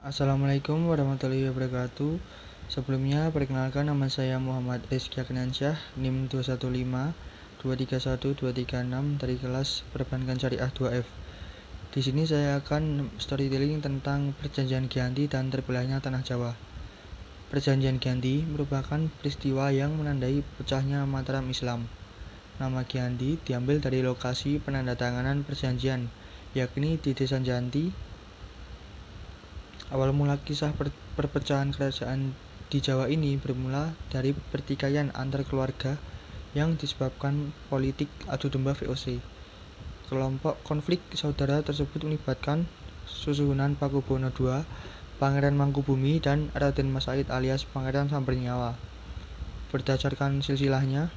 Assalamualaikum warahmatullahi wabarakatuh. Sebelumnya, perkenalkan nama saya Muhammad Rizky Aknansyah, NIM 215 231 236 dari kelas Perbankan Syariah 2F. Di sini saya akan storytelling tentang Perjanjian Giyanti dan terbelahnya Tanah Jawa. Perjanjian Giyanti merupakan peristiwa yang menandai pecahnya Mataram Islam. Nama Giyanti diambil dari lokasi penandatanganan perjanjian, yakni di Desa Giyanti. Awal mula kisah perpecahan kerajaan di Jawa ini bermula dari pertikaian antar keluarga yang disebabkan politik adu domba VOC. Kelompok konflik saudara tersebut melibatkan Susuhunan Pakubuwono II, Pangeran Mangkubumi, dan Raden Mas Said alias Pangeran Sambernyawa. Berdasarkan silsilahnya,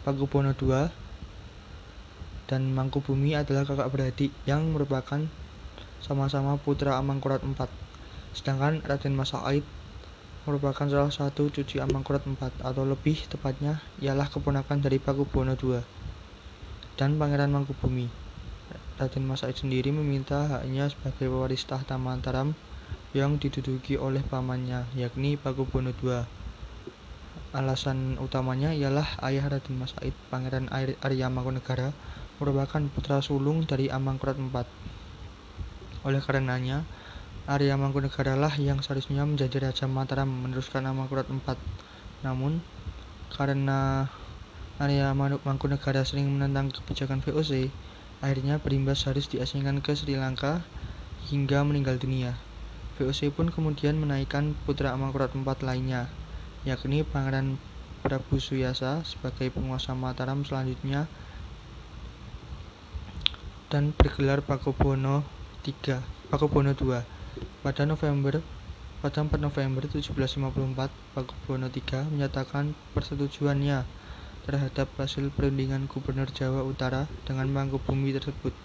Pakubuwono II dan Mangkubumi adalah kakak beradik yang merupakan sama-sama putra Amangkurat IV, sedangkan Raden Mas Said merupakan salah satu cucu Amangkurat IV, atau lebih tepatnya ialah keponakan dari Pakubuwono II dan Pangeran Mangkubumi. Raden Mas Said sendiri meminta haknya sebagai pewaris tahta Mataram yang diduduki oleh pamannya, yakni Pakubuwono II. Alasan utamanya ialah ayah Raden Mas Said, Pangeran Arya Mangkunegara, merupakan putra sulung dari Amangkurat IV. Oleh karenanya, Arya Mangkunegara lah yang seharusnya menjadi Raja Mataram meneruskan Amangkurat IV. Namun, karena Arya Mangkunegara sering menentang kebijakan VOC, akhirnya berimbas harus diasingkan ke Sri Lanka hingga meninggal dunia. VOC pun kemudian menaikkan putra Amangkurat IV lainnya, yakni Pangeran Prabu Suyasa sebagai penguasa Mataram selanjutnya dan bergelar Pakubuwono II. Pada 4 November 1754, Pakubuwono III menyatakan persetujuannya terhadap hasil perundingan Gubernur Jawa Utara dengan Mangkubumi tersebut.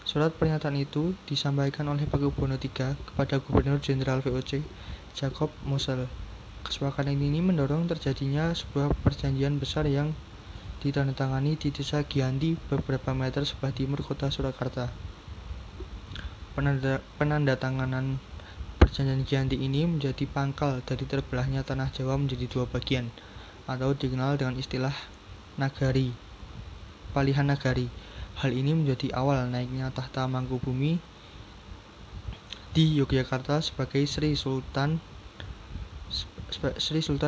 Surat pernyataan itu disampaikan oleh Pakubuwono III kepada Gubernur Jenderal VOC Jacob Mosel. Kesepakatan ini mendorong terjadinya sebuah perjanjian besar yang ditandatangani di Desa Giyanti beberapa meter sebelah timur kota Surakarta. Penandatanganan perjanjian Giyanti ini menjadi pangkal dari terbelahnya tanah Jawa menjadi dua bagian, atau dikenal dengan istilah nagari, palihan nagari. Hal ini menjadi awal naiknya tahta Mangkubumi di Yogyakarta sebagai Sri Sultan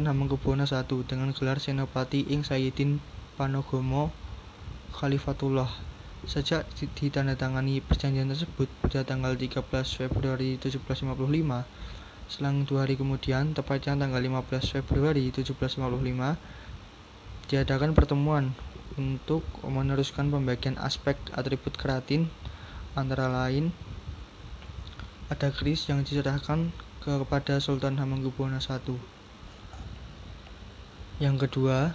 Hamengkubuwono I dengan gelar Senopati ing Sayyidin Panogomo Khalifatullah. Sejak ditandatangani perjanjian tersebut pada tanggal 13 Februari 1755, selang 2 hari kemudian, tepatnya tanggal 15 Februari 1755, diadakan pertemuan untuk meneruskan pembagian aspek atribut keratin, antara lain ada keris yang diserahkan kepada Sultan Hamengkubuwono I. Yang kedua,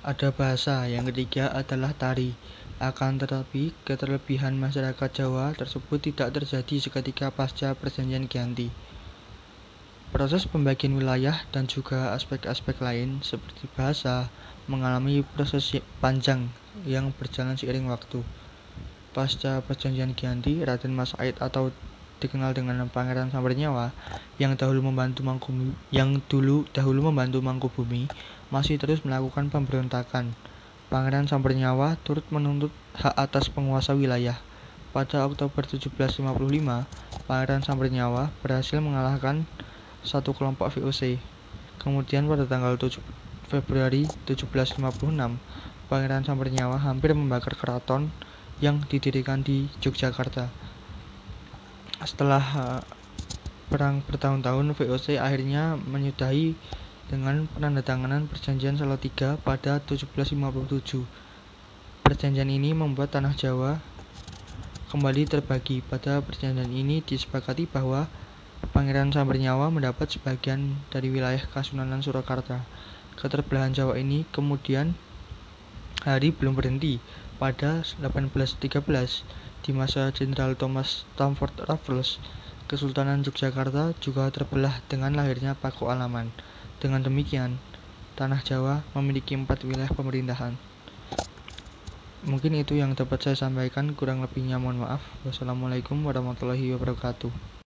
ada bahasa. Yang ketiga adalah tari. Akan tetapi, keterlebihan masyarakat Jawa tersebut tidak terjadi seketika pasca perjanjian Giyanti. Proses pembagian wilayah dan juga aspek-aspek lain seperti bahasa mengalami proses panjang yang berjalan seiring waktu. Pasca perjanjian Giyanti, Raden Mas Said atau dikenal dengan Pangeran Sambernyawa yang dahulu membantu Mangkubumi masih terus melakukan pemberontakan. Pangeran Sambernyawa turut menuntut hak atas penguasa wilayah. Pada Oktober 1755, Pangeran Sambernyawa berhasil mengalahkan satu kelompok VOC. Kemudian pada tanggal 7 Februari 1756, Pangeran Sambernyawa hampir membakar keraton yang didirikan di Yogyakarta. Setelah perang bertahun-tahun, VOC akhirnya menyudahi dengan penandatanganan perjanjian Salatiga pada 1757. Perjanjian ini membuat tanah Jawa kembali terbagi. Pada perjanjian ini disepakati bahwa Pangeran Sambernyawa mendapat sebagian dari wilayah Kasunanan Surakarta. Keterbelahan Jawa ini kemudian hari belum berhenti. Pada 1813, di masa Jenderal Thomas Stamford Raffles, Kesultanan Yogyakarta juga terbelah dengan lahirnya Paku Alaman. Dengan demikian, tanah Jawa memiliki 4 wilayah pemerintahan. Mungkin itu yang dapat saya sampaikan, kurang lebihnya mohon maaf. Wassalamualaikum warahmatullahi wabarakatuh.